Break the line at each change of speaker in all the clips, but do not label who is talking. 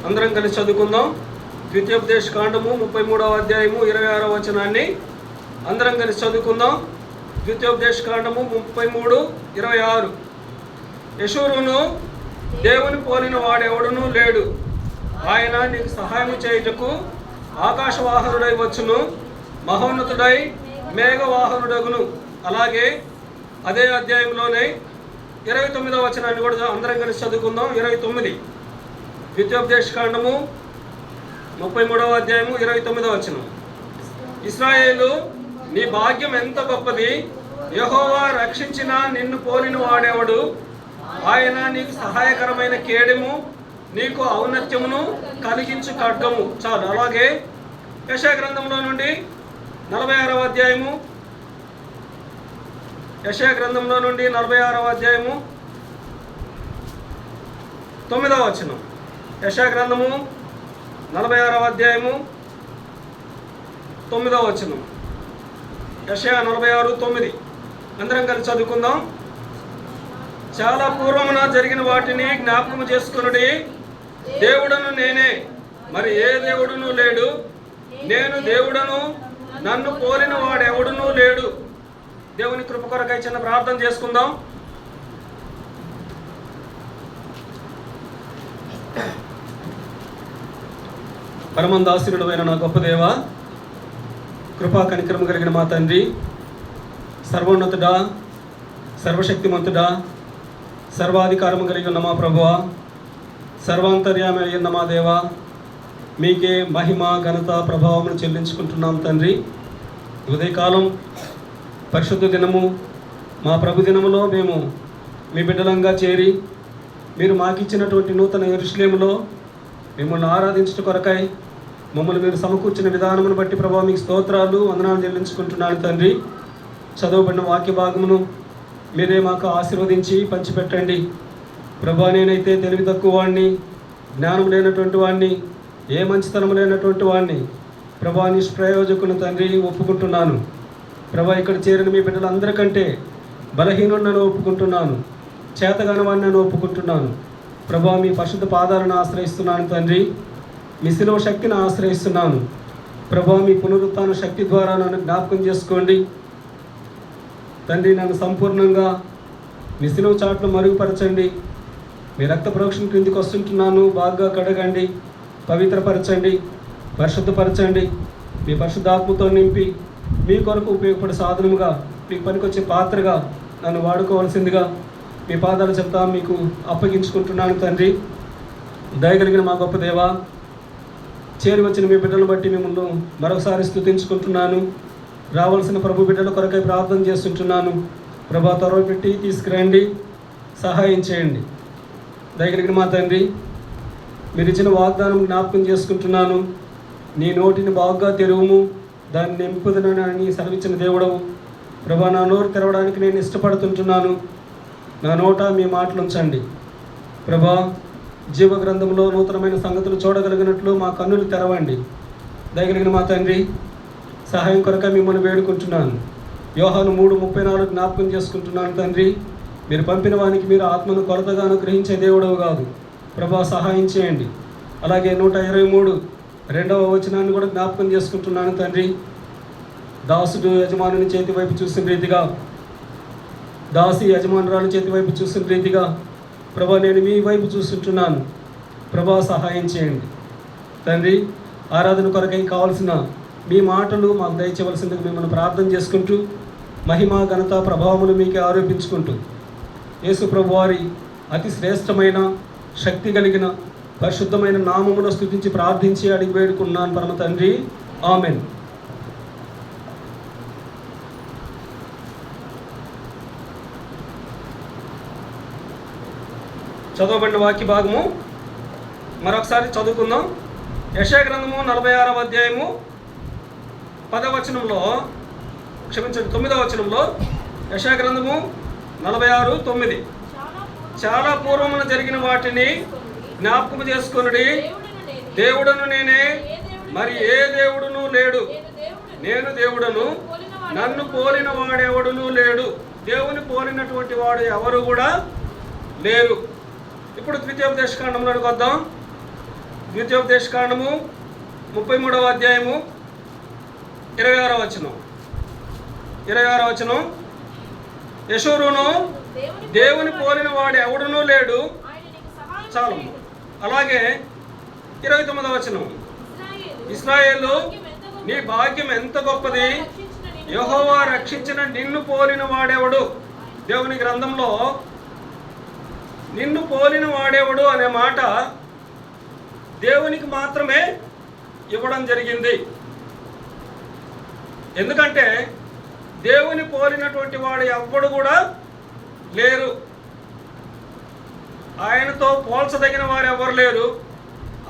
అందరం కలిసి చదువుకుందాం. ద్వితీయోపదేశ కాండము 33వ అధ్యాయము 26వ వచనాన్ని అందరం కలిసి చదువుకుందాం. ద్వితీయోపదేశ కాండము 33:26. యెషూరును దేవుని పోలిన వాడెవడునూ లేడు. ఆయన నీకు సహాయం చేయుటకు ఆకాశవాహనుడై వచ్చును, మహోన్నతుడై మేఘవాహనుడగును. అలాగే అదే అధ్యాయంలోనే 29వ వచనాన్ని కూడా అందరం కలిసి చదువుకుందాం. 29 ద్వితీయోపదేశ కాండము 33వ అధ్యాయము 29వ వచనం. ఇశ్రాయేలు, నీ భాగ్యం ఎంత గొప్పది! యెహోవా రక్షించిన నిన్ను పోలిన వాడెవడు? ఆయన నీకు సహాయకరమైన కేడెము, నీకు ఔన్నత్యమును కలిగించు ఖడ్గము. చాలు. అలాగే యెషయా గ్రంథంలో నుండి 46వ అధ్యాయము, యెషయా గ్రంథంలో నుండి 46వ అధ్యాయము 9వ వచనం. యెషయా గ్రంథము 46వ అధ్యాయము 9వ వచనం. యెషయా 46:9 అందరం కలిసి చదువుకుందాం. చాలా పూర్వమున జరిగిన వాటిని జ్ఞాపకము చేసుకొనుడి. దేవుడను నేనే, మరి ఏ దేవుడునూ లేడు. నేను దేవుడను, నన్ను పోలిన వాడు ఎవడునూ లేడు. దేవుని కృప కొరకై చిన్న ప్రార్థన చేసుకుందాం. పరమందాసురుడైన నా గొప్ప దేవ, కృపా కనికరము కలిగిన మా తండ్రి, సర్వోన్నతుడా, సర్వశక్తిమంతుడా, సర్వాధికారము కలిగి ఉన్న మా ప్రభువా, సర్వాంతర్యామి అయిన మా దేవ, మీకే మహిమ ఘనత ప్రభావమును చెల్లించుకుంటున్నాం తండ్రి. ఉదయకాలం పరిశుద్ధ దినము, మా ప్రభు దినములో మేము మీ బిడ్డలంగా చేరి మీరు మాకిచ్చినటువంటి నూతన యెరూషలేములో మిమ్మల్ని ఆరాధించట కొరకై మమ్మల్ని మీరు సమకూర్చిన విధానమును బట్టి ప్రభావ మీకు స్తోత్రాలు, వందనాలు చెల్లించుకుంటున్నాను తండ్రి. చదవబడిన వాక్య భాగమును మీరే మాకు ఆశీర్వదించి పంచిపెట్టండి ప్రభా. నేనైతే తెలివి తక్కువ వాడిని, జ్ఞానం లేనటువంటి వాడిని, ఏ మంచితనం లేనటువంటి వాడిని ప్రభా, నిష్ప్రయోజకుని తండ్రి ఒప్పుకుంటున్నాను ప్రభా. ఇక్కడ చేరిన మీ బిడ్డలందరికంటే బలహీనుడిని ఒప్పుకుంటున్నాను, చేతగాని వాడిని ఒప్పుకుంటున్నాను ప్రభా. మీ పరిశుద్ధ పాదాలను ఆశ్రయిస్తున్నాను తండ్రి. మీ శిలువ శక్తిని ఆశ్రయిస్తున్నాను ప్రభా. మీ పునరుత్థాన శక్తి ద్వారా నన్ను జ్ఞాపకం చేసుకోండి తండ్రి. నన్ను సంపూర్ణంగా మీ శిలువ చాటును మరుగుపరచండి. మీ రక్త ప్రోక్షణ క్రిందికి వస్తుంటున్నాను. బాగా కడగండి, పవిత్రపరచండి, పరిశుద్ధపరచండి. మీ పరిశుద్ధాత్మతో నింపి మీ కొరకు ఉపయోగపడే సాధనముగా, మీకు పనికొచ్చే పాత్రగా నన్ను వాడుకోవాల్సిందిగా మీ పాదాల చెప్తా మీకు అప్పగించుకుంటున్నాను తండ్రి. దయగలిగిన మా గొప్ప దేవా, చేరి వచ్చిన మీ బిడ్డలను బట్టి మిమ్మల్ని మరొకసారి స్తుతించుకుంటున్నాను. రావాల్సిన ప్రభు బిడ్డల కొరకై ప్రార్థన చేస్తుంటున్నాను ప్రభా. త్వరవ పెట్టి తీసుకురండి, సహాయం చేయండి. దయగలిగిన మా తండ్రి, మీరు ఇచ్చిన వాగ్దానం జ్ఞాపకం చేసుకుంటున్నాను. నీ నోటిని బాగా తెరువుము, దాన్ని నింపుదనని సెలవిచ్చిన దేవుడవు ప్రభా. నా నోరు తెరవడానికి నేను ఇష్టపడుతుంటున్నాను. నా నోట మీ మాటలు ఉంచండి ప్రభా. జీవ గ్రంథంలో నూతనమైన సంగతులు చూడగలిగినట్లు మా కన్నులు తెరవండి. దయగలిగిన మా తండ్రి, సహాయం కొరక మిమ్మల్ని వేడుకుంటున్నాను. యోహాను 3:34 జ్ఞాపకం చేసుకుంటున్నాను తండ్రి. మీరు పంపిన వానికి మీరు ఆత్మను కొలతగా అనుగ్రహించే దేవుడవు కాదు ప్రభా, సహాయం చేయండి. అలాగే 123 వచనాన్ని కూడా జ్ఞాపకం చేసుకుంటున్నాను తండ్రి. దాసుడు యజమానుని చేతి వైపు చూసిన రీతిగా, దాసి యజమానురాలు చేతి వైపు చూసిన రీతిగా ప్రభా, నేను మీ వైపు చూస్తుంటున్నాను ప్రభా, సహాయం చేయండి తండ్రి. ఆరాధన కొరకై కావాల్సిన మీ మాటలు మాకు దయచేయవలసిందిగా మిమ్మల్ని ప్రార్థన చేసుకుంటూ, మహిమ ఘనత ప్రభావములు మీకే ఆరోపించుకుంటూ, యేసు ప్రభు వారి అతి శ్రేష్టమైన శక్తి కలిగిన పరిశుద్ధమైన నామమును స్తుతించి ప్రార్థించి అడిగి వేడుకున్నాను పరమ తండ్రి, ఆమెన్. చదవబడిన వాక్య భాగము మరొకసారి చదువుకుందాం. యెషయా గ్రంథము 46వ అధ్యాయము 10వ వచనంలో, క్షమించండి 9వ వచనంలో, యెషయా గ్రంథము 46:9 చాలా పూర్వమున జరిగిన వాటిని జ్ఞాపకము చేసుకొనుడి. దేవుడను నేనే, మరి ఏ దేవుడునూ లేడు. నేను దేవుడను, నన్ను పోలిన వాడెవడునూ లేడు. దేవుని పోలినటువంటి వాడు ఎవరు కూడా లేరు. ఇప్పుడు ద్వితీయోపదేశ కాండంలోకి వద్దాం. ద్వితీయోపదేశకాండము 33వ అధ్యాయము 26వ వచనం. 26వ వచనం. యెషూరును దేవుని పోలిన వాడు ఎవడునూ లేడు. చాలు. అలాగే 29వ వచనం. ఇశ్రాయేలు నీ భాగ్యం ఎంత గొప్పది, యెహోవా రక్షించిన నిన్ను పోలిన వాడెవడు. దేవుని గ్రంథంలో నిన్ను పోలిన వాడెవడు అనే మాట దేవునికి మాత్రమే ఇవ్వడం జరిగింది. ఎందుకంటే దేవుని పోలినటువంటి వాడు ఎవ్వడు కూడా లేరు. ఆయనతో పోల్చదగిన వారు ఎవరు లేరు.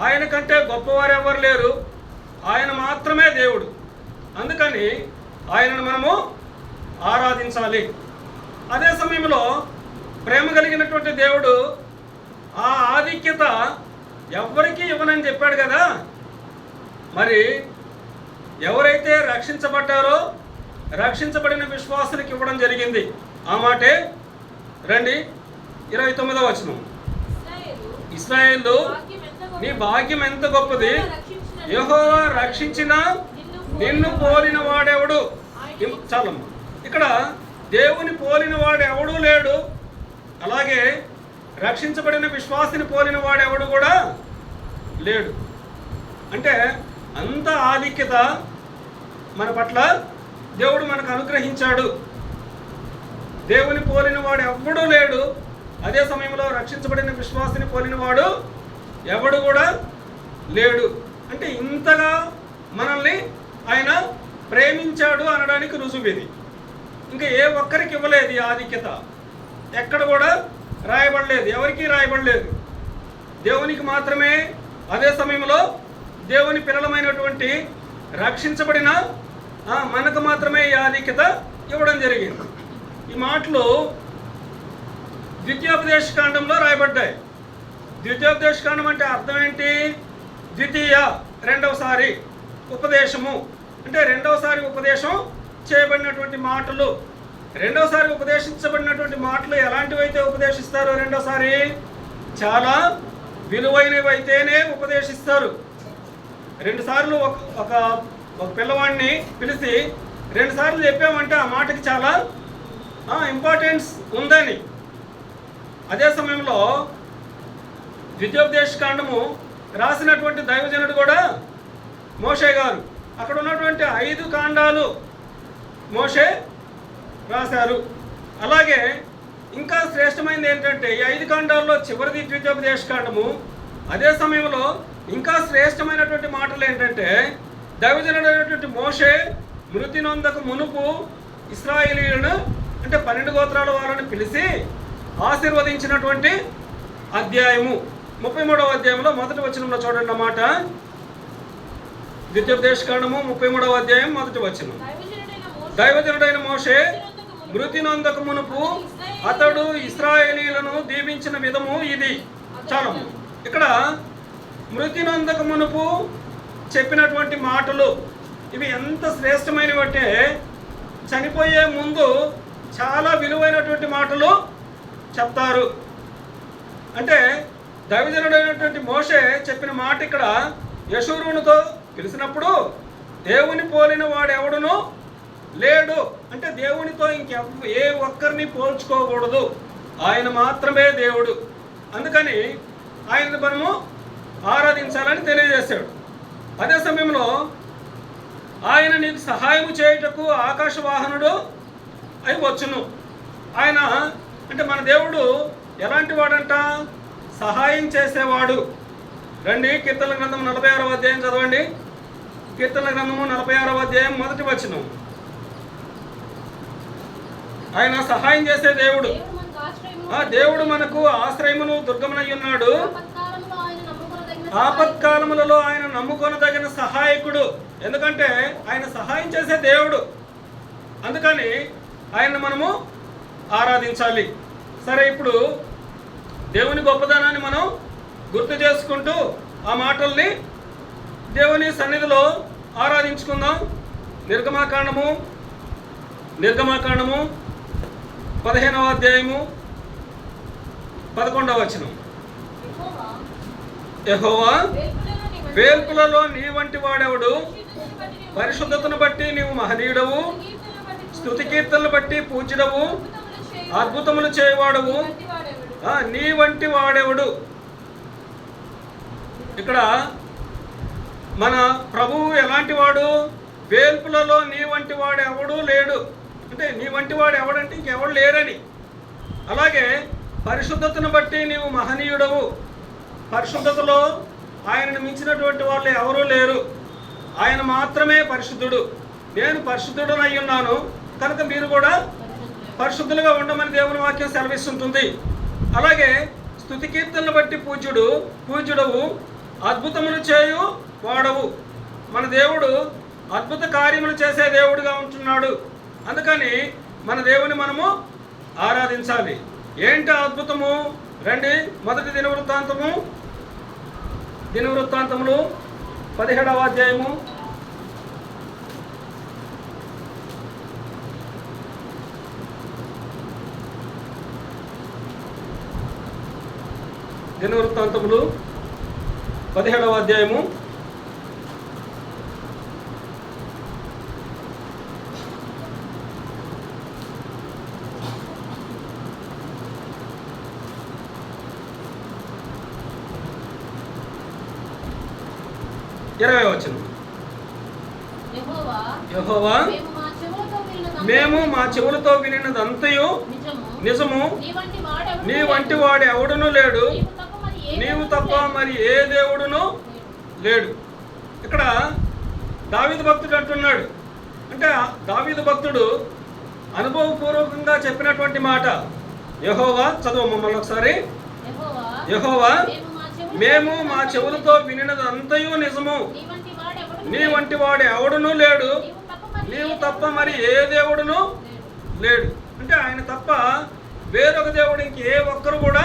ఆయన కంటే గొప్పవారు ఎవరు లేరు. ఆయన మాత్రమే దేవుడు. అందుకని ఆయనను మనము ఆరాధించాలి. అదే సమయంలో ప్రేమ కలిగినటువంటి దేవుడు ఆ ఆధిక్యత ఎవరికీ ఇవ్వనని చెప్పాడు కదా. మరి ఎవరైతే రక్షించబడ్డారో రక్షించబడిన విశ్వాసులకు ఇవ్వడం జరిగింది. ఆ మాటే రండి 29వ వచనం. ఇశ్రాయేలు నీ భాగ్యం ఎంత గొప్పది, యెహోవా రక్షించిన నిన్ను పోలిన వాడెవడు. చాలమ్మ. ఇక్కడ దేవుని పోలిన వాడు ఎవడూ లేడు. అలాగే రక్షించబడిన విశ్వాసిని పోలిన వాడెవడు కూడా లేడు. అంటే అంత ఆధిక్యత మన పట్ల దేవుడు మనకు అనుగ్రహించాడు. దేవుని పోలిన వాడు ఎవడూ లేడు. అదే సమయంలో రక్షించబడిన విశ్వాసిని పోలిన వాడు ఎవడు కూడా లేడు. అంటే ఇంతగా మనల్ని ఆయన ప్రేమించాడు అనడానికి రుజువు ఇది. ఇంకా ఏ ఒక్కరికి ఇవ్వలేదు ఈ ఆధిక్యత. ఎక్కడ కూడా రాయబడలేదు, ఎవరికీ రాయబడలేదు. దేవునికి మాత్రమే, అదే సమయంలో దేవుని పిల్లలమైనటువంటి రక్షించబడిన మనకు మాత్రమే ఈ ఆధిక్యత ఇవ్వడం జరిగింది. ఈ మాటలు ద్వితీయోపదేశకాండంలో రాయబడ్డాయి. ద్వితీయోపదేశకాండం అంటే అర్థం ఏంటి? ద్వితీయ, రెండవసారి ఉపదేశము. అంటే రెండవసారి ఉపదేశం చేయబడినటువంటి మాటలు. రెండవసారి ఉపదేశించబడినటువంటి మాటలు ఎలాంటివైతే ఉపదేశిస్తారో రెండోసారి చాలా విలువైనవి అయితేనే ఉపదేశిస్తారు. రెండుసార్లు ఒక పిల్లవాడిని పిలిచి రెండుసార్లు చెప్పామంటే ఆ మాటకి చాలా ఇంపార్టెన్స్ ఉందని. అదే సమయంలో ద్వితీయోపదేశకాండము రాసినటువంటి దైవజనుడు కూడా మోషే గారు. అక్కడ ఉన్నటువంటి 5 కాండాలు మోషే రాశారు. అలాగే ఇంకా శ్రేష్టమైనది ఏంటంటే ఈ 5 కాండాల్లో చివరిది ద్వితీయోపదేశకాండము. అదే సమయంలో ఇంకా శ్రేష్టమైనటువంటి మాటలు ఏంటంటే దైవజనుడు అయినటువంటి మోషే మృతి నొందక మునుపు ఇశ్రాయేలీయులను అంటే 12 గోత్రాల వాళ్ళని పిలిచి ఆశీర్వదించినటువంటి అధ్యాయము. 33వ అధ్యాయంలో మొదటి వచనంలో చూడండి అన్నమాట. ద్వితీయోపదేశకాండము 33వ అధ్యాయం మొదటి వచనం. దైవజనుడైన మోషే మృతి నొందక మునుపు అతడు ఇశ్రాయేలీయులను దీవించిన విధము ఇది. చాలు. ఇక్కడ మృతి నొందక మునుపు చెప్పినటువంటి మాటలు ఇవి ఎంత శ్రేష్టమైనవి అంటే చనిపోయే ముందు చాలా విలువైనటువంటి మాటలు చెప్తారు. అంటే దైవజనుడైనటువంటి మోషే చెప్పిన మాట ఇక్కడ యెషూరునితో పిలిచినప్పుడు దేవుని పోలిన వాడు ఎవడును లేడు. అంటే దేవునితో ఏ ఒక్కరిని పోల్చుకోకూడదు. ఆయన మాత్రమే దేవుడు. అందుకని ఆయనను మనము ఆరాధించాలని తెలియజేశాడు. అదే సమయంలో ఆయన నీకు సహాయం చేయుటకు ఆకాశ వాహనుడు అయి వచ్చును. ఆయన అంటే మన దేవుడు ఎలాంటి వాడంట? సహాయం చేసేవాడు. రండి కీర్తనల గ్రంథం 46వ అధ్యాయం చదవండి. కీర్తనల గ్రంథము 46వ అధ్యాయం మొదటి వచనం. ఆయన సహాయం చేసే దేవుడు. ఆ దేవుడు మనకు ఆశ్రయమును దుర్గమునై ఉన్నాడు. ఆపత్కాలములలో ఆయన నమ్ముకొనదగిన సహాయకుడు. ఎందుకంటే ఆయన సహాయం చేసే దేవుడు. అందుకని ఆయన్ని మనము ఆరాధించాలి. సరే, ఇప్పుడు దేవుని గొప్పదనాన్ని మనం గుర్తు చేసుకుంటూ ఆ మాటల్ని దేవుని సన్నిధిలో ఆరాధించుకుందాం. నిర్గమాకాండము 15వ అధ్యాయము 11వ వచనం. యెహోవా వేల్పులలో నీ వంటి వాడెవడు? పరిశుద్ధతను బట్టి నీవు మహనీయుడవు, స్తుతి కీర్తనలు బట్టి పూజ్యుడవు, అద్భుతములు చేయవాడవు. నీ వంటి వాడెవడు? ఇక్కడ మన ప్రభువు ఎలాంటి వాడు? వేల్పులలో నీ వంటి వాడు ఎవడు లేడు. అంటే నీ వంటి వాడు ఎవడంటే ఇంకెవడు లేరని. అలాగే పరిశుద్ధతను బట్టి నీవు మహనీయుడవు. పరిశుద్ధతలో ఆయనను మించినటువంటి వాళ్ళు ఎవరూ లేరు. ఆయన మాత్రమే పరిశుద్ధుడు. నేను పరిశుద్ధుడనై ఉన్నాను కనుక మీరు కూడా పరిశుద్ధులుగా ఉండమని దేవుని వాక్యం సెలవిస్తుంటుంది. అలాగే స్తుతి కీర్తనలు బట్టి పూజ్యుడవు, అద్భుతములు చేయు వాడవు. మన దేవుడు అద్భుత కార్యములు చేసే దేవుడుగా ఉంటున్నాడు. అందుకని మన దేవుని మనము ఆరాధించాలి. ఏంటి అద్భుతము? రండి, మొదటి దినవృత్తాంతములు 17వ అధ్యాయము 17వ అధ్యాయము 20వ వచనం. యెహోవా, మేము మా చెవులతో వినినదంతయు నిజము, నీ వంటి వాడు ఎవడునూ లేడు, నీవు తప్ప మరి ఏ దేవుడును లేడు. ఇక్కడ దావీదు భక్తుడు అంటున్నాడు. అంటే దావీదు భక్తుడు అనుభవపూర్వకంగా చెప్పినటువంటి మాట. యెహోవా, చదువు మమ్మల్ని ఒకసారి. యెహోవా, మేము మా చెవులతో వినినదంతయు నిజము, నీ వంటి వాడు ఎవడునూ లేడు, నీవు తప్ప మరి ఏ దేవుడును లేడు. అంటే ఆయన తప్ప వేరొక దేవుడు ఇంకే ఒక్కరు కూడా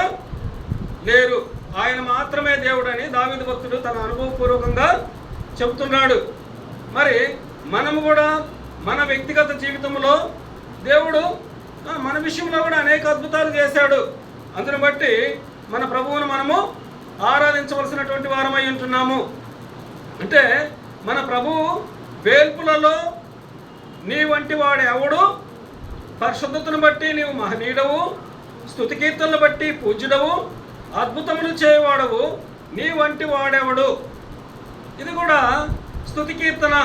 లేరు, ఆయన మాత్రమే దేవుడు అని దావీదు భక్తుడు తన అనుభవపూర్వకంగా చెబుతున్నాడు. మరి మనము కూడా మన వ్యక్తిగత జీవితంలో దేవుడు మన విషయంలో కూడా అనేక అద్భుతాలు చేశాడు. అందును బట్టి మన ప్రభువును మనము ఆరాధించవలసినటువంటి వారమై ఉంటున్నాము. అంటే మన ప్రభువు వేల్పులలో నీ వంటి వాడు ఎవడు? పరిశుద్ధతను బట్టి నీవు మహనీయుడవు, స్తుతి కీర్తనలు బట్టి పూజ్యుడవు, అద్భుతములు చేయవాడవు, నీ వంటి వాడెవడు? ఇది కూడా స్తుతి కీర్తన,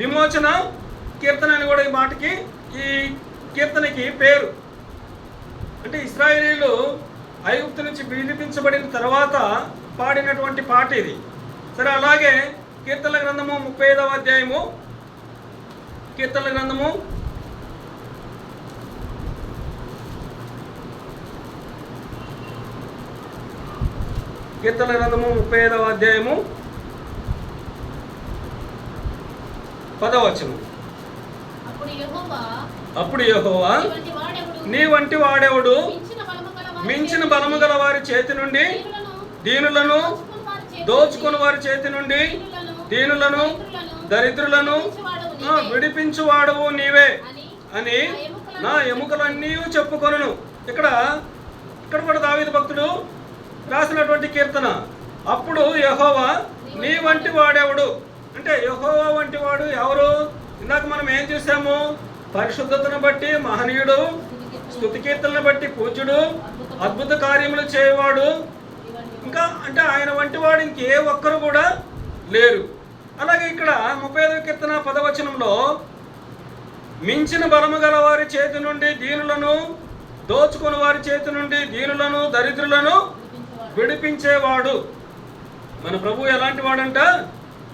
విమోచన కీర్తన అని కూడా ఈ మాటకి, ఈ కీర్తనకి పేరు. అంటే ఇశ్రాయేలీయులు ఐగుప్తు నుంచి విడిపించబడిన తర్వాత పాడినటువంటి పాట ఇది. సరే, అలాగే కీర్తనల గ్రంథము 35వ అధ్యాయము, కీర్తనల గ్రంథము 35వ అధ్యాయము 10వ వచనం. అప్పుడు యెహోవా, నీ వంటి వాడెవడు? మించిన బలము గల వారి చేతి నుండి దీనులను, దోచుకుని వారి చేతి నుండి దీనులను, దరిద్రులను విడిపించువాడవు నీవే అని నా ఎముకలన్నీ చెప్పుకొనును. ఇక్కడ కూడా దావీదు భక్తుడు రాసినటువంటి కీర్తన. అప్పుడు యెహోవా, నీ వంటి వాడెవడు? అంటే యెహోవా వంటి వాడు ఎవరు? ఇందాక మనం ఏం చూసాము? పరిశుద్ధతను బట్టి మహనీయుడు, స్తుతి కీర్తనను బట్టి పూజ్యుడు, అద్భుత కార్యములు చేయవాడు. ఇంకా అంటే ఆయన వంటి వాడు ఇంకే ఒక్కరు కూడా లేరు. అలాగే ఇక్కడ 35వ కీర్తన 10వ వచనంలో మించిన బలము గల వారి చేతి నుండి దీనులను, దోచుకుని వారి చేతి నుండి దీనులను, దరిద్రులను విడిపించేవాడు. మన ప్రభువు ఎలాంటి వాడంట?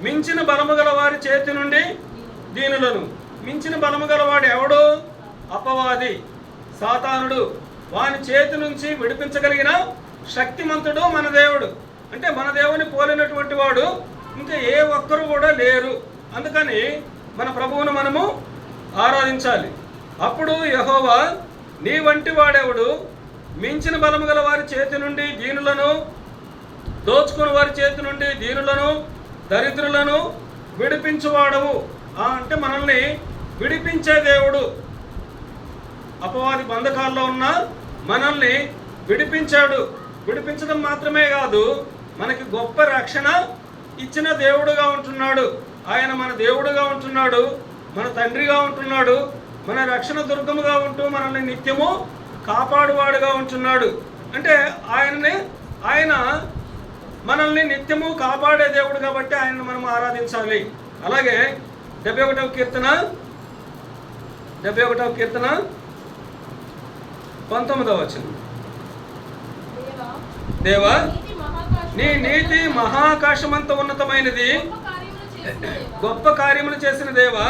మించిన బలము గల వారి చేతి నుండి దీనులను. మించిన బలము గలవాడు ఎవడు? అపవాది, సాతానుడు. వాని చేతి నుంచి విడిపించగలిగిన శక్తిమంతుడు మన దేవుడు. అంటే మన దేవుని పోలినటువంటి వాడు ఇంకా ఏ ఒక్కరు కూడా లేరు. అందుకని మన ప్రభువును మనము ఆరాధించాలి. అప్పుడు యెహోవా, నీ వంటి వాడెవడు? మించిన బలము గల వారి చేతి నుండి దీనులను, దోచుకుని వారి చేతి నుండి దీనులను, దరిద్రులను విడిపించువాడవు. అంటే మనల్ని విడిపించే దేవుడు. అపవాది బంధకాల్లో ఉన్న మనల్ని విడిపించాడు. విడిపించడం మాత్రమే కాదు, మనకి గొప్ప రక్షణ ఇచ్చిన దేవుడుగా ఉంటున్నాడు. ఆయన మన దేవుడుగా ఉంటున్నాడు, మన తండ్రిగా ఉంటున్నాడు, మన రక్షణ దుర్గముగా ఉంటూ మనల్ని నిత్యము కాపాడువాడుగా ఉంటున్నాడు. అంటే ఆయన మనల్ని నిత్యము కాపాడే దేవుడు కాబట్టి ఆయనను మనం ఆరాధించాలి. అలాగే 71వ కీర్తన 19వ వచనం, దేవా నీ నీతి మహాకాశమంత ఉన్నతమైనది, గొప్ప కార్యములు చేసిన దేవా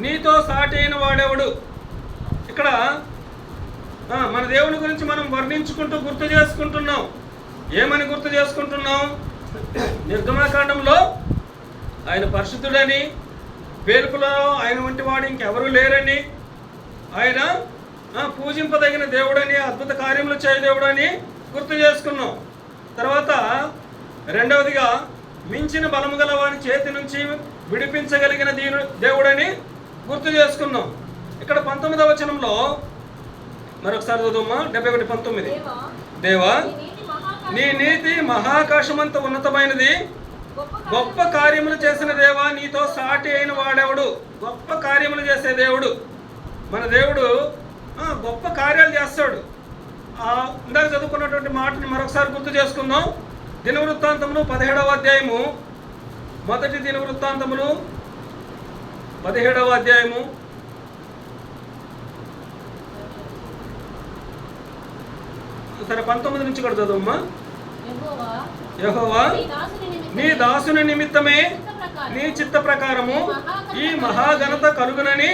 నీతో సాటి అయిన వాడెవడు. ఇక్కడ మన దేవుని గురించి మనం వర్ణించుకుంటూ గుర్తు చేసుకుంటున్నాం. ఏమని గుర్తు చేసుకుంటున్నాం? నిర్గమకాండంలో ఆయన పరిశుద్ధుడని, వేలుపులో ఆయన వంటి వాడు ఇంకెవరూ లేరని, ఆయన పూజింపదగిన దేవుడని, అద్భుత కార్యములు చేయ దేవుడని గుర్తు చేసుకున్నాం. తర్వాత రెండవదిగా మించిన బలము గల వాని చేతి నుంచి విడిపించగలిగిన దేవుడని గుర్తు చేసుకున్నాం. ఇక్కడ 19వ వచనంలో మరొకసారి చదువుమా, 71:19, దేవా నీ నీతి మహాకాశమంత ఉన్నతమైనది, గొప్ప కార్యములు చేసిన దేవా నీతో సాటి అయిన వాడెవడు. గొప్ప కార్యములు చేసే దేవుడు మన దేవుడు, గొప్ప కార్యాలు చేస్తాడు. ఇందాక చదువుకున్నటువంటి మాటని మరొకసారి గుర్తు చేసుకుందాం. దినవృత్తాంతములు 17వ అధ్యాయము, మొదటి దినవృత్తాంతములు 17వ అధ్యాయము సరే 19 నుంచి కూడా చదువమ్మా. యెహోవా నీ దాసుని నిమిత్తమే నీ చిత్త ప్రకారము ఈ మహాఘనత కలుగునని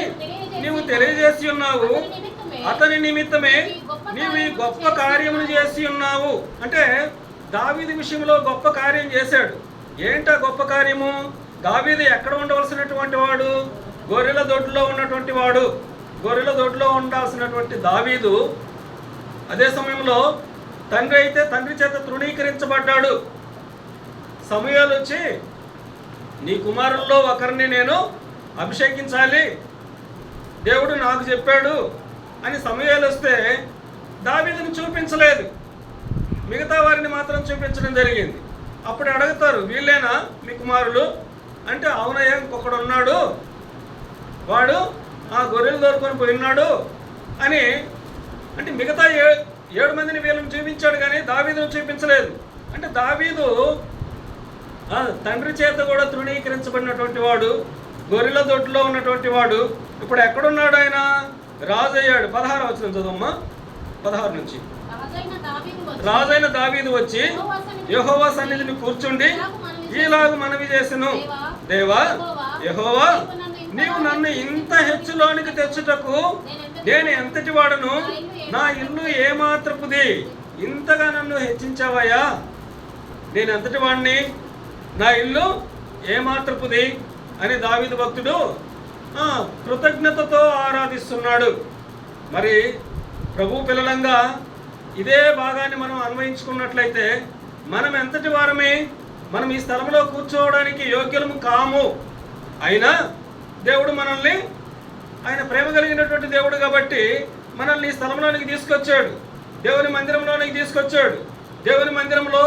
నీవు తెలియజేసి ఉన్నావు. అతని నిమిత్తమే నీవు ఈ గొప్ప కార్యములు చేసి ఉన్నావు. అంటే దావీదు విషయంలో గొప్ప కార్యం చేశాడు. ఏంటా గొప్ప కార్యము? దావీదు ఎక్కడ ఉండవలసినటువంటి వాడు? గొర్రెల దొడ్లో ఉన్నటువంటి వాడు. గొర్రెల దొడ్లో ఉండాల్సినటువంటి దావీదు అదే సమయంలో తండ్రి అయితే తండ్రి చేత తృణీకరించబడ్డాడు. సమూయేలు వచ్చి నీ కుమారుల్లో ఒకరిని నేను అభిషేకించాలి, దేవుడు నాకు చెప్పాడు అని సమూయేలు వస్తే దావీదుని చూపించలేదు, మిగతా వారిని మాత్రం చూపించడం జరిగింది. అప్పుడు అడుగుతారు, వీళ్ళేనా మీ కుమారులు అంటే, అవునయ్య ఇంకొకడు ఉన్నాడు, వాడు ఆ గొర్రెలు దొరుకుని పోయినాడు అని. అంటే మిగతా 7 మందిని వీళ్ళని చూపించాడు కానీ దావీదును చూపించలేదు. అంటే దావీదు తండ్రి చేత కూడా తృణీకరించబడినటువంటి వాడు, గొర్రెల దొడ్లో ఉన్నటువంటి వాడు. ఇప్పుడు ఎక్కడున్నాడు? ఆయన రాజు అయ్యాడు. 16 వచనం చదవమ్మా, 16 నుంచి. రాజైన దావీదు వచ్చి యెహోవా సన్నిధిని కూర్చుండి ఈలాగు మనవి చేసెను, దేవా యెహోవా నీవు నన్ను ఇంత హెచ్చులోనికి తెచ్చుటకు నేను ఎంతటి వాడను, నా ఇల్లు ఏమాత్రపుది, ఇంతగా నన్ను హెచ్చించావయ్యా, నేను ఎంతటి వాడిని, నా ఇల్లు ఏమాత్రపుది అని దావీదు భక్తుడు కృతజ్ఞతతో ఆరాధిస్తున్నాడు. మరి ప్రభు పిల్లలంగా ఇదే భాగాన్ని మనం అన్వయించుకున్నట్లయితే మనం ఎంతటి వారమే, మనం ఈ స్థలంలో కూర్చోవడానికి యోగ్యులము కాము. అయినా దేవుడు మనల్ని, ఆయన ప్రేమ కలిగినటువంటి దేవుడు కాబట్టి మనల్ని ఈ స్థలంలోనికి తీసుకొచ్చాడు, దేవుని మందిరంలోనికి తీసుకొచ్చాడు. దేవుని మందిరంలో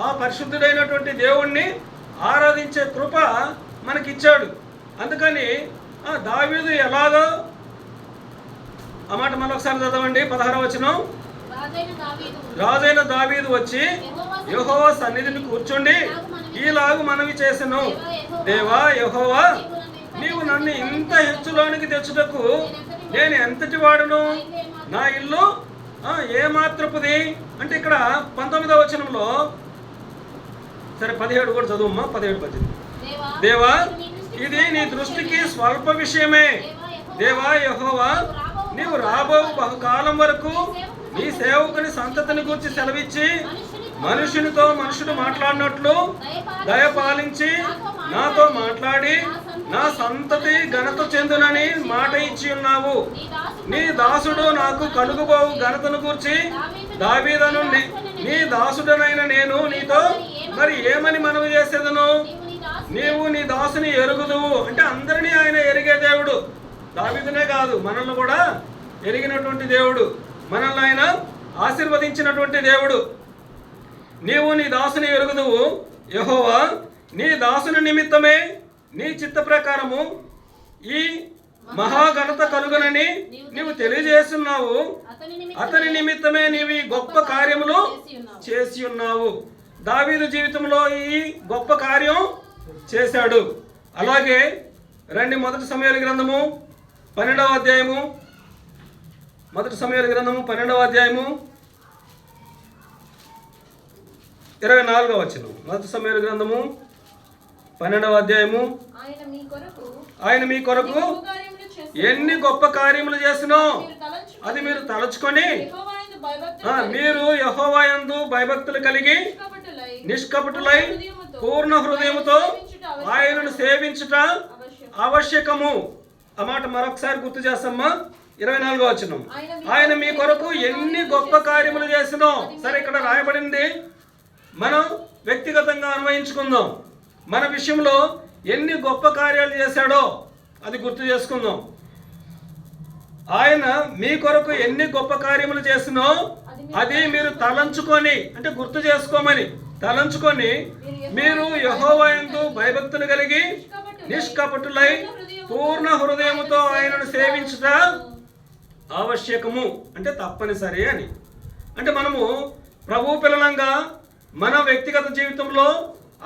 ఆ పరిశుద్ధుడైనటువంటి దేవుణ్ణి ఆరాధించే కృప మనకిచ్చాడు. అందుకని దావీదు ఎలాగో ఆ మాట మరొకసారి చదవండి, 16వ వచనం. రాజైన దావీదు వచ్చి యెహోవా సన్నిధిని కూర్చుండి ఈలాగు మనవి చేసెను, దేవా యెహోవా నీవు నన్ను ఇంత హెచ్చులోనికి తెచ్చుటకు నేను ఎంతటి వాడును, నా ఇల్లు ఏమాత్రపుది అంటే ఇక్కడ 19వ వచనంలో, సరే 17 కూడా చదువమ్మా, 17-18. దేవా ఇది నీ దృష్టికి స్వల్ప విషయమే, దేవా యెహోవా నీవు రాబో బహుకాలం వరకు నీ సేవకుని సంతతిని గురించి సెలవిచ్చి మనుషునితో మనుషుడు మాట్లాడినట్లు దయపాలించి నాతో మాట్లాడి నా సంతతి ఘనత చెందునని మాట ఇచ్చి ఉన్నావు. నీ దాసుడు నాకు కలుగుబోవు ఘనతను గూర్చి దావీదును నీ దాసుడనైన నేను నీతో మరి ఏమని మనవి చేసేదను, నీవు నీ దాసుని ఎరుగుదువు. అంటే అందరినీ ఆయన ఎరిగే దేవుడు, దావీదునే కాదు మనల్ని కూడా ఎరిగినటువంటి దేవుడు, మనల్ని ఆయన ఆశీర్వదించినటువంటి దేవుడు. నీవు నీ దాసుని ఎరుగుదువు, యెహోవా నీ దాసుని నిమిత్తమే నీ చిత్త ప్రకారము ఈ మహాఘనత కలుగునని నీవు తెలియజేస్తున్నావు. అతని నిమిత్తమే నీవు గొప్ప కార్యములు చేసి ఉన్నావు. దావీదు జీవితంలో ఈ గొప్ప కార్యం చేశాడు. అలాగే రండి, మొదటి సమూయేలు గ్రంథము 12వ అధ్యాయము, మొదటి సమూయేలు గ్రంథము 12వ అధ్యాయము 24వ వచనం. మొదటి సమూయేలు గ్రంథము 12వ అధ్యాయము. ఆయన మీ కొరకు ఎన్ని గొప్ప కార్యములు చేసినో అది మీరు తలచుకొని మీరు యెహోవా యందు భయభక్తులు కలిగి నిష్కపటులై పూర్ణ హృదయముతో ఆయనను సేవించుట ఆవశ్యకము. ఆ మాట మరొకసారి గుర్తు చేస్తామా. 24వ వచనం. ఆయన మీ కొరకు ఎన్ని గొప్ప కార్యములు చేసినో. సరే, ఇక్కడ రాయబడింది, మనం వ్యక్తిగతంగా అన్వయించుకుందాం. మన విషయంలో ఎన్ని గొప్ప కార్యాలు చేశాడో అది గుర్తు చేసుకుందాం. ఆయన మీ కొరకు ఎన్ని గొప్ప కార్యములు చేసినో అది మీరు తలంచుకొని, అంటే గుర్తు చేసుకోమని తలంచుకొని మీరు యెహోవా యందు భయభక్తులు కలిగి నిష్కపటులై పూర్ణ హృదయముతో ఆయనను సేవించుట ఆవశ్యకము, అంటే తప్పనిసరి అని. అంటే మనము ప్రభు పిల్లలంగా మన వ్యక్తిగత జీవితంలో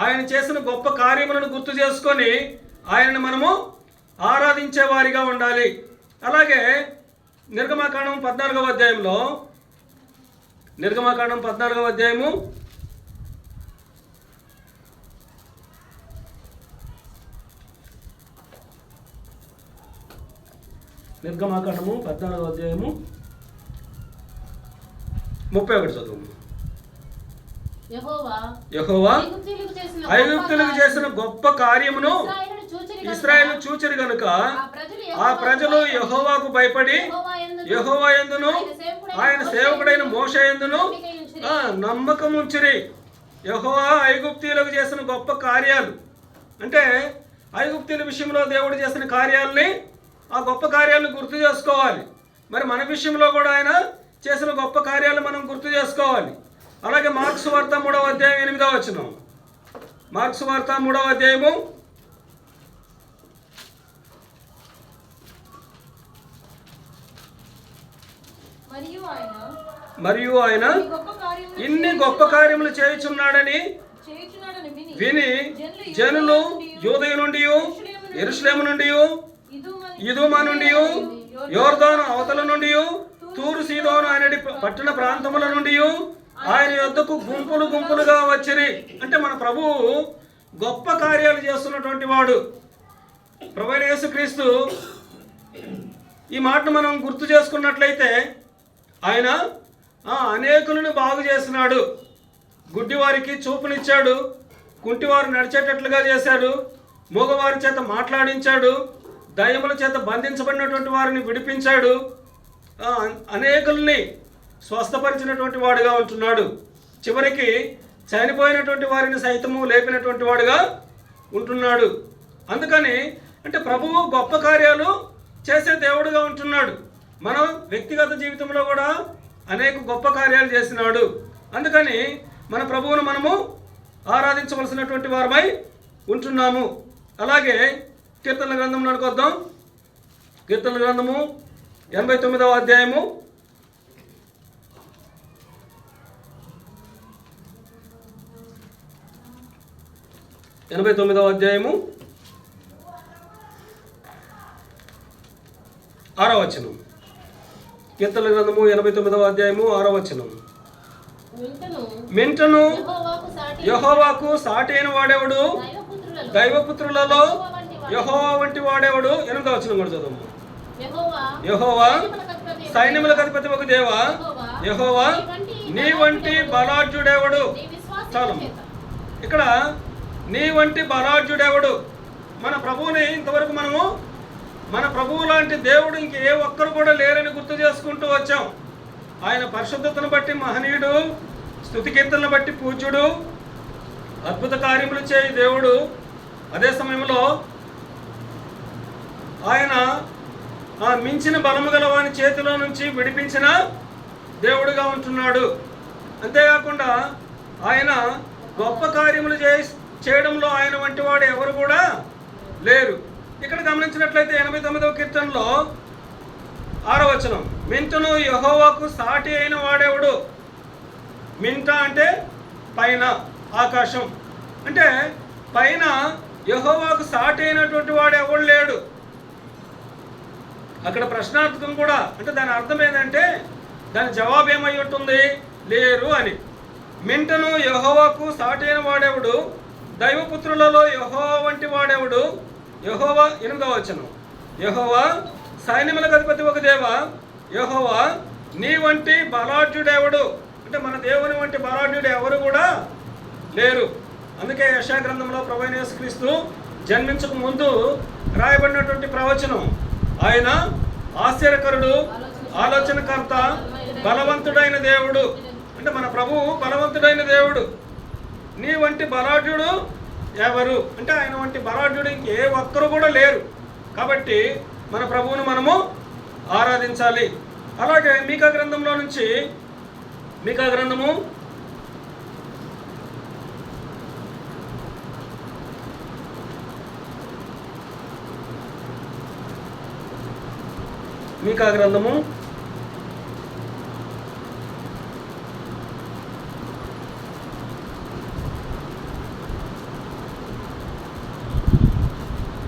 ఆయన చేసిన గొప్ప కార్యములను గుర్తు చేసుకొని ఆయనను మనము ఆరాధించే వారిగా ఉండాలి. అలాగే నిర్గమాకాండం 14వ అధ్యాయంలో, నిర్గమాకాండం 14వ అధ్యాయము 14వ అధ్యాయము 31 చదువు. యెహోవా ఐగుప్తులకు చేసిన గొప్ప కార్యమును ఇశ్రాయేలు చూచిరి గనుక ఆ ప్రజలు యెహోవాకు భయపడి యెహోవా యందును ఆయన సేవకుడైన మోషే యందును నమ్మకం ఉంచిరి. యెహోవా ఐగుప్తీయులకు చేసిన గొప్ప కార్యాలు, అంటే ఐగుప్తీయుల విషయంలో దేవుడు చేసిన కార్యాలని, ఆ గొప్ప కార్యాలను గుర్తు చేసుకోవాలి. మరి మన విషయంలో కూడా ఆయన చేసిన గొప్ప కార్యాలు మనం గుర్తు చేసుకోవాలి. అలాగే మార్క్స్ వార్త 3వ అధ్యాయం 8వ వచనం. మార్క్స్ వార్త 3వ అధ్యాయము 'మరియు ఆయన ఇన్ని గొప్ప కార్యములు చేయుచున్నాడని విని జనులు యూదయ నుండి, యెరూషలేము నుండి, ఇదుమా నుండి, యోర్దాను అవతల నుండి, తూరు సీదోను అనే పట్టణ ప్రాంతముల నుండి ఆయన యొద్దకు గుంపులు గుంపులుగా వచ్చిరి. అంటే మన ప్రభువు గొప్ప కార్యాలు చేస్తున్నటువంటి వాడు. ప్రభువైన యేసుక్రీస్తు ఈ మాటను మనం గుర్తు చేసుకున్నట్లయితే ఆయన అనేకులను బాగు చేసినాడు. గుడ్డివారికి చూపునిచ్చాడు, కుంటివారు నడిచేటట్లుగా చేశాడు, మూగవారి చేత మాట్లాడించాడు, దయ్యముల చేత బంధించబడినటువంటి వారిని విడిపించాడు, అనేకుల్ని స్వస్థపరిచినటువంటి వాడుగా ఉంటున్నాడు. చివరికి చనిపోయినటువంటి వారిని సైతము లేపినటువంటి వాడుగా ఉంటున్నాడు. అందుకని అంటే ప్రభువు గొప్ప కార్యాలు చేసే దేవుడుగా ఉంటున్నాడు. మనం వ్యక్తిగత జీవితంలో కూడా అనేక గొప్ప కార్యాలు చేసినాడు. అందుకని మన ప్రభువును మనము ఆరాధించవలసినటువంటి వారమై ఉంటున్నాము. అలాగే కీర్తనల గ్రంథంలోనికి వద్దాం. కీర్తనల గ్రంథము 89వ అధ్యాయము 89వ అధ్యాయము 6వ వచనం. కీర్తనల గ్రంథము 89వ అధ్యాయము 6వ వచనం. మింటను యెహోవాకు సాటి అయిన వాడెవడు? దైవపుత్రులలో యెహోవా వంటి వాడెవడు? 8వ వచనం కూడా చదువు. యెహోవా సైన్యములకు అధిపతి ఒక దేవా, యెహోవా నీ వంటి బలాఢ్యుడెవడు? చాలు. ఇక్కడ నీ వంటి బలాఢ్యుడెవడు? మన ప్రభువుని ఇంతవరకు మనము మన ప్రభువు లాంటి దేవుడు ఇంక ఏ ఒక్కరు కూడా లేరని గుర్తు చేసుకుంటూ వచ్చాం. ఆయన పరిశుద్ధతను బట్టి మహనీయుడు, స్తుతి కీర్తనను బట్టి పూజ్యుడు, అద్భుత కార్యములు చేయి దేవుడు. అదే సమయంలో ఆయన మించిన బలము గల వాని చేతిలో నుంచి విడిపించిన దేవుడుగా ఉంటున్నాడు. అంతేకాకుండా ఆయన గొప్ప కార్యములు చేయడంలో ఆయన వంటి వాడు ఎవరు కూడా లేరు. ఇక్కడ గమనించినట్లయితే 89వ కీర్తనలో 6వ వచనం, మింటను యెహోవాకు సాటి అయిన వాడెవడు. మింట అంటే పైన, ఆకాశం అంటే పైన యెహోవాకు సాటి అయినటువంటి వాడు ఎవడు లేడు. అక్కడ ప్రశ్నార్థకం కూడా, అంటే దాని అర్థం ఏంటంటే దాని జవాబు ఏమై ఉంటుంది, లేరు అని. మింటను యెహోవాకు సాటి అయిన వాడెవడు, దైవపుత్రులలో యెహోవా వంటి వాడెవడు. యెహోవా 8వ వచనం, యెహోవా సైన్యములకు అధిపతి ఒక దేవ, యెహోవా నీ వంటి బలాఢ్యుడెవడు. అంటే మన దేవుని వంటి బలాఢ్యుడు ఎవరు కూడా లేరు. అందుకే యెషయా గ్రంథంలో ప్రభువైన యేసుక్రీస్తు జన్మించక ముందు రాయబడినటువంటి ప్రవచనం, ఆయన ఆశ్చర్యకరుడు, ఆలోచనకర్త, బలవంతుడైన దేవుడు. అంటే మన ప్రభువు బలవంతుడైన దేవుడు. నీ వంటి బలాఢ్యుడు ఎవరు అంటే ఆయన వంటి బలాఢ్యుడు ఇంకే ఒక్కరు కూడా లేరు. కాబట్టి మన ప్రభువును మనము ఆరాధించాలి. అలాగే మీకా గ్రంథంలో నుంచి, మీకా గ్రంథము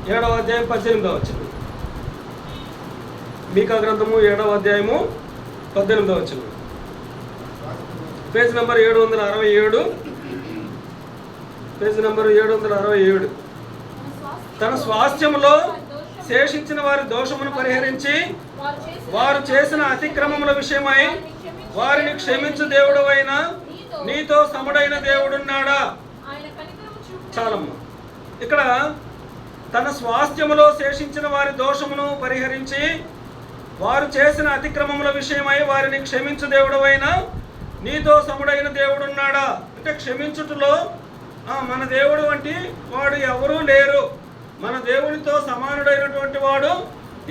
7వ అధ్యాయం 18వ వచనం. మీకా గ్రంథము 7వ అధ్యాయము 18వ వచనం. Page number 767, page number 767. తన స్వాస్థ్యములో శేషించిన వారి దోషమును పరిహరించి వారు చేసిన అతిక్రమముల విషయమై వారిని క్షమించు దేవుడవైన నీతో సముడైన దేవుడున్నాడా. చాలమ్మా. ఇక్కడ తన స్వాస్థ్యములో శేషించిన వారి దోషమును పరిహరించి వారు చేసిన అతిక్రమముల విషయమై వారిని క్షమించు దేవుడవైన నీతో సముడైన దేవుడున్నాడా. అంటే క్షమించుటలో మన దేవుడు వంటి వాడు ఎవరూ లేరు. మన దేవునితో సమానుడైనటువంటి వాడు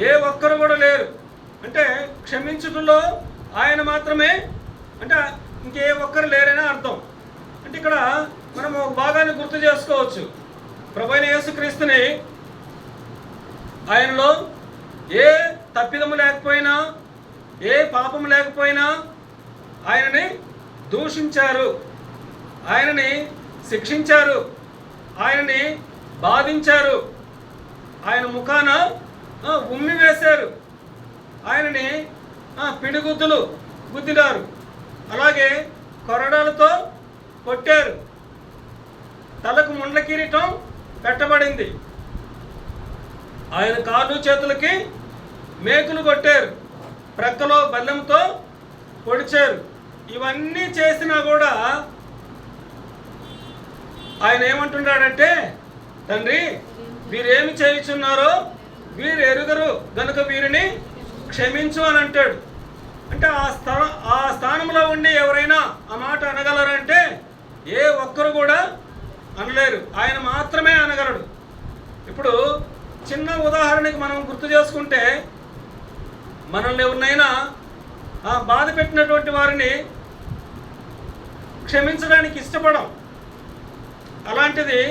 ఏ ఒక్కరు కూడా లేరు. అంటే క్షమించుటలో ఆయన మాత్రమే, అంటే ఇంకే ఒక్కరు లేరనే అర్థం. అంటే ఇక్కడ మనం ఒక భాగాన్ని గుర్తు చేసుకోవచ్చు. ప్రభువైన యేసుక్రీస్తుని ఆయనలో ఏ తప్పిదము లేకపోయినా, ఏ పాపము లేకపోయినా ఆయనని దూషించారు, ఆయనని శిక్షించారు, ఆయనని బాధించారు, ఆయన ముఖాన ఉమ్మి వేశారు, ఆయనని పిడిగుద్దులు గుద్దినారు, అలాగే కొరడాలతో కొట్టారు, తలకు ముండ్ల కిరీటం పెట్టబడింది, ఆయన కాళ్ళు చేతులకి మేకులు కొట్టారు, ప్రక్కలో బల్లెంతో పొడిచారు. ఇవన్నీ చేసినా కూడా ఆయన ఏమంటున్నాడంటే, తండ్రి వీరేమి చేయుచున్నారో వీరు ఎరుగరు గనుక వీరిని క్షమించు అని అంటాడు. అంటే ఆ స్థానంలో ఉండి ఎవరైనా ఆ మాట అనగలరంటే ఏ ఒక్కరు కూడా అనలేరు, ఆయన మాత్రమే అనగలడు. ఇప్పుడు చిన్న ఉదాహరణకి మనం గుర్తు చేసుకుంటే, మనల్ని ఎవరినైనా బాధ పెట్టినటువంటి వారిని క్షమించడానికి ఇష్టపడం. అలాంటిది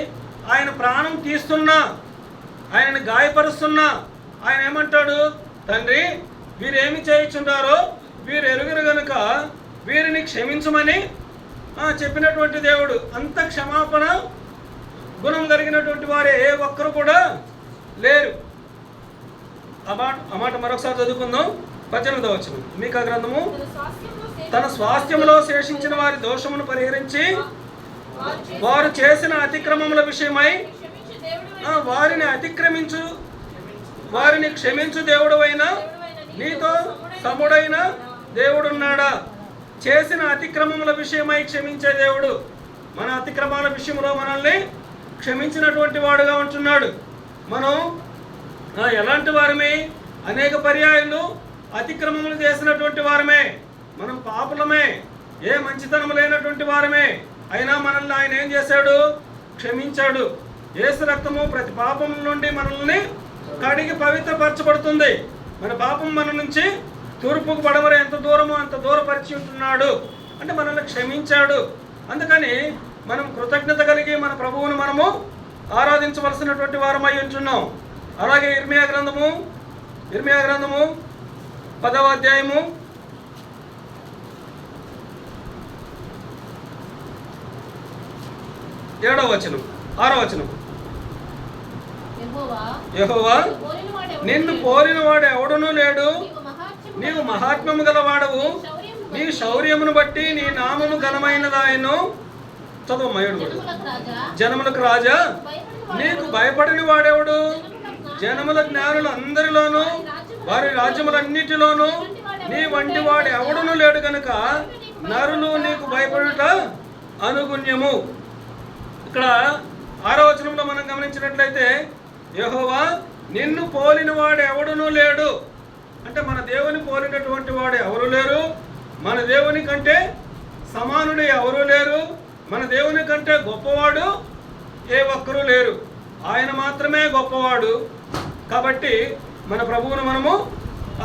ఆయన ప్రాణం తీస్తున్నా, ఆయనని గాయపరుస్తున్నా ఆయన ఏమంటాడు, తండ్రి వీరేమి చేయుచున్నారో వీరు ఎరుగరు గనుక వీరిని క్షమించమని చెప్పినటువంటి దేవుడు. అంత క్షమాపణ గుణం కలిగినటువంటి వారే ఏ ఒక్కరు కూడా లేరు. ఆ మాట మరొకసారి చదువుకుందాం. 18వ వచనం. మీకా గ్రంథము, తన స్వాస్థ్యములో శేషించిన వారి దోషమును పరిహరించి వారు చేసిన అతిక్రమముల విషయమై వారిని క్షమించు దేవుడవైన నీతో సముడైన దేవుడున్నాడా. చేసిన అతిక్రమముల విషయమై క్షమించే దేవుడు. మన అతిక్రమాల విషయంలో మనల్ని క్షమించినటువంటి వాడుగా ఉంటున్నాడు. మనం ఎలాంటి వారమే, అనేక పర్యాయాలు అతిక్రమములు చేసినటువంటి వారమే, మనం పాపులమే, ఏ మంచితనం లేనటువంటి వారమే. అయినా మనల్ని ఆయన ఏం చేశాడు, క్షమించాడు. యేసు రక్తము ప్రతి పాపం నుండి మనల్ని కడిగి పవిత్రపరచబడుతుంది. మన పాపం మన నుంచి తూర్పుకు పడవర ఎంత దూరమో అంత దూరపరిచి ఉంటున్నాడు. అంటే మనల్ని క్షమించాడు. అందుకని మనం కృతజ్ఞత కలిగి మన ప్రభువును మనము ఆరాధించవలసినటువంటి వారమై ఉంటున్నాం. అలాగే ఇర్మియా గ్రంథము 10వ అధ్యాయము 7వ వచనం 6వ వచనం. యెహోవా నిన్ను పోలిన వాడు ఎవడునూ లేడు, నీవు మహాత్మ్యము గలవాడవు, నీ శౌర్యమును బట్టి నీ నామము ఘనమైనదాయను. చదువు. జనములకు రాజా, నీకు భయపడిన వాడెవడు? జనముల జ్ఞానులు అందరిలోనూ వారి రాజ్యములన్నిటిలోనూ నీ వంటి వాడు ఎవడునూ లేడు గనుక నరులు నీకు భయపడుట అనుగుణ్యము. ఇక్కడ 6వ వచనంలో మనం గమనించినట్లయితే, యెహోవా నిన్ను పోలిన వాడు ఎవడునూ లేడు అంటే మన దేవుని పోలినటువంటి వాడు ఎవరు లేరు, మన దేవుని కంటే సమానుడు ఎవరు లేరు, మన దేవుని కంటే గొప్పవాడు ఏ ఒక్కరూ లేరు, ఆయన మాత్రమే గొప్పవాడు. కాబట్టి మన ప్రభువును మనము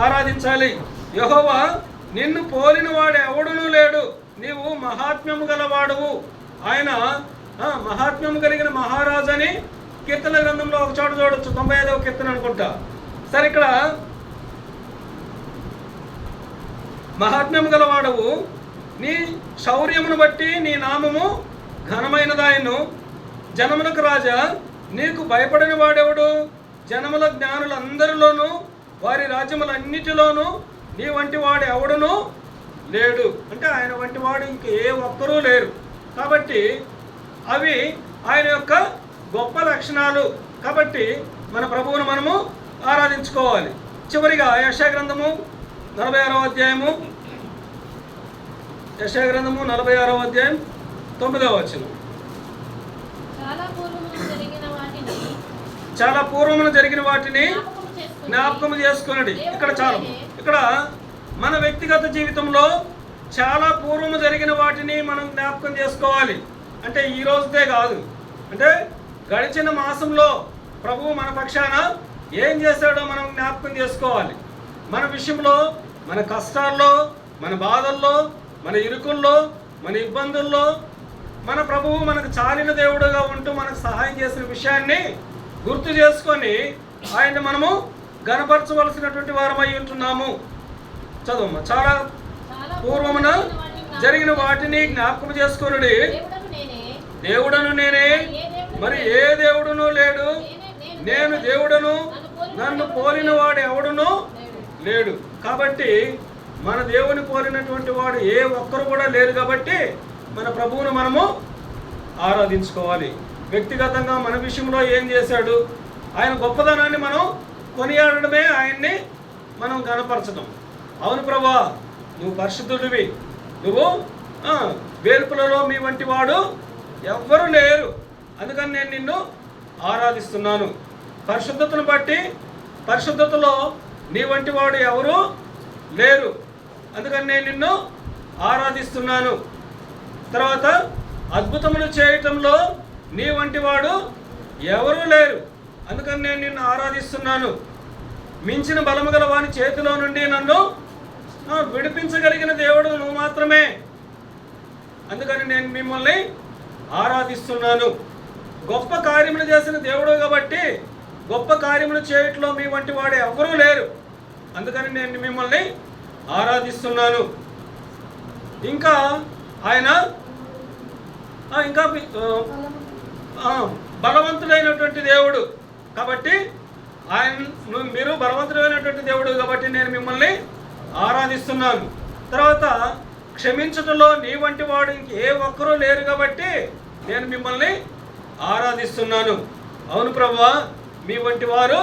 ఆరాధించాలి. యెహోవా నిన్ను పోలిన వాడు ఎవడునూ లేడు, నీవు మహాత్మ్యము గలవాడువు. ఆయన మహాత్మ్యము కలిగిన మహారాజు అని కీర్తన గ్రంథంలో ఒక చోట చూడొచ్చు, 95వ కీర్తన అనుకుంటా. సరే, ఇక్కడ మహాత్మ్యము గలవాడవు, నీ శౌర్యమును బట్టి నీ నామము ఘనమైనదాయను. జనములకు రాజా, నీకు భయపడిన వాడెవడు? జనముల జ్ఞానులందరిలోనూ వారి రాజ్యములన్నిటిలోనూ నీ వంటి వాడు ఎవడునూ లేడు అంటే ఆయన వంటి వాడు ఇంక ఏ ఒక్కరూ లేరు. కాబట్టి అవి ఆయన యొక్క గొప్ప లక్షణాలు. కాబట్టి మన ప్రభువును మనము ఆరాధించుకోవాలి. చివరిగా యెషయా గ్రంథము 46వ అధ్యాయము 46వ అధ్యాయం 9వ వచనం. చాలా పూర్వమున జరిగిన వాటిని జ్ఞాపకం చేసుకున్నది. ఇక్కడ మన వ్యక్తిగత జీవితంలో చాలా పూర్వము జరిగిన వాటిని మనం జ్ఞాపకం చేసుకోవాలి. అంటే ఈ రోజుదే కాదు, అంటే గడిచిన మాసంలో ప్రభువు మన పక్షాన ఏం చేశాడో మనం జ్ఞాపకం చేసుకోవాలి. మన విషయంలో, మన కష్టాల్లో, మన బాధల్లో, మన ఇరుకుల్లో, మన ఇబ్బందుల్లో మన ప్రభువు మనకు చాలిన దేవుడుగా ఉంటూ మనకు సహాయం చేసిన విషయాన్ని గుర్తు చేసుకొని ఆయన మనము గణపరచవలసినటువంటి వారమై ఉంటున్నాము. చదువు. చాలా పూర్వమున జరిగిన వాటిని జ్ఞాపకం చేసుకొనుడి, దేవుడను నేనే, మరి ఏ దేవుడును లేడు, నేను దేవుడను, నన్ను పోలిన వాడు ఎవడునూ లేడు. కాబట్టి మన దేవుని పోలినటువంటి వాడు ఏ ఒక్కరు కూడా లేరు. కాబట్టి మన ప్రభువును మనము ఆరాధించుకోవాలి. వ్యక్తిగతంగా మన విషయంలో ఏం చేశాడు, ఆయన గొప్పదనాన్ని మనం కొనియాడడమే ఆయన్ని మనం గణపరచడం. అవును ప్రభువా, నువ్వు పరిశుద్ధుడివి, నువ్వు వేల్పులలో మీ వంటి వాడు ఎవ్వరూ లేరు, అందుకని నేను నిన్ను ఆరాధిస్తున్నాను. పరిశుద్ధతను బట్టి, పరిశుద్ధతలో నీ వంటి వాడు ఎవరు లేరు, అందుకని నేను నిన్ను ఆరాధిస్తున్నాను. తర్వాత అద్భుతములు చేయటంలో నీ వంటి వాడు ఎవరూ లేరు, అందుకని నేను నిన్ను ఆరాధిస్తున్నాను. మించిన బలము గల వాని చేతిలో నుండి నన్ను విడిపించగలిగిన దేవుడు నువ్వు మాత్రమే, అందుకని నేను మిమ్మల్ని ఆరాధిస్తున్నాను. గొప్ప కార్యములు చేసిన దేవుడు కాబట్టి గొప్ప కార్యములు చేయట్లో మీ వంటి వాడు ఎవరూ లేరు, అందుకని నేను మిమ్మల్ని ఆరాధిస్తున్నాను. ఇంకా ఆయన ఇంకా బలవంతుడైనటువంటి దేవుడు కాబట్టి మీరు బలవంతుడైనటువంటి దేవుడు కాబట్టి నేను మిమ్మల్ని ఆరాధిస్తున్నాను. తర్వాత క్షమించటంలో నీ వంటి వాడు ఇంకే ఒక్కరూ లేరు కాబట్టి నేను మిమ్మల్ని ఆరాధిస్తున్నాను. అవును ప్రభువా, మీ వంటి వారు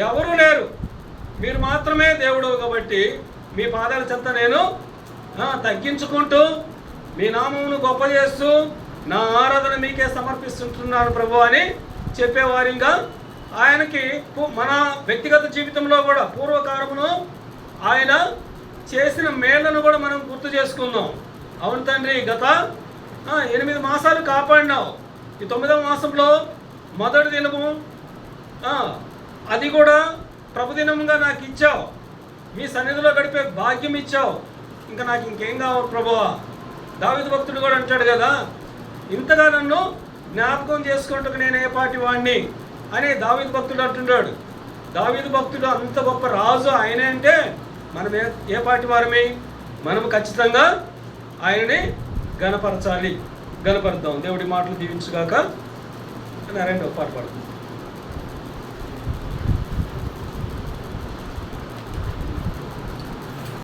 ఎవరూ లేరు, మీరు మాత్రమే దేవుడు కాబట్టి మీ పాదాల చెంత నేను తగ్గించుకుంటూ మీ నామమును గొప్ప చేస్తూ నా ఆరాధన మీకే సమర్పిస్తుంటున్నాను ప్రభు అని చెప్పేవారిగా ఆయనకి మన వ్యక్తిగత జీవితంలో కూడా పూర్వకాలమును ఆయన చేసిన మేళ్లను కూడా మనం గుర్తు చేసుకుందాం. అవును తండ్రి, గత 8 మాసాలు కాపాడినావు, ఈ 9వ మాసంలో మొదటి దినము అది కూడా ప్రభుదినంగా నాకు ఇచ్చావు, మీ సన్నిధిలో గడిపే భాగ్యం ఇచ్చావు, ఇంకా నాకు ఇంకేం కావాలి ప్రభువా. దావీదు భక్తుడు కూడా అంటాడు కదా, ఇంతగా నన్ను జ్ఞాపకం చేసుకుంటూ నేను ఏ పాటి వాడిని అని దావీదు భక్తుడు అంటున్నాడు. దావీదు భక్తుడు అంత గొప్ప రాజు ఆయనే అంటే మనం ఏ పాటి వారమే? మనము ఖచ్చితంగా ఆయనని గణపరచాలి. గణపరుద్దాం. దేవుడి మాటలు దీవించుగాక. నారాయణ ఒక పాట పాడుతుంది.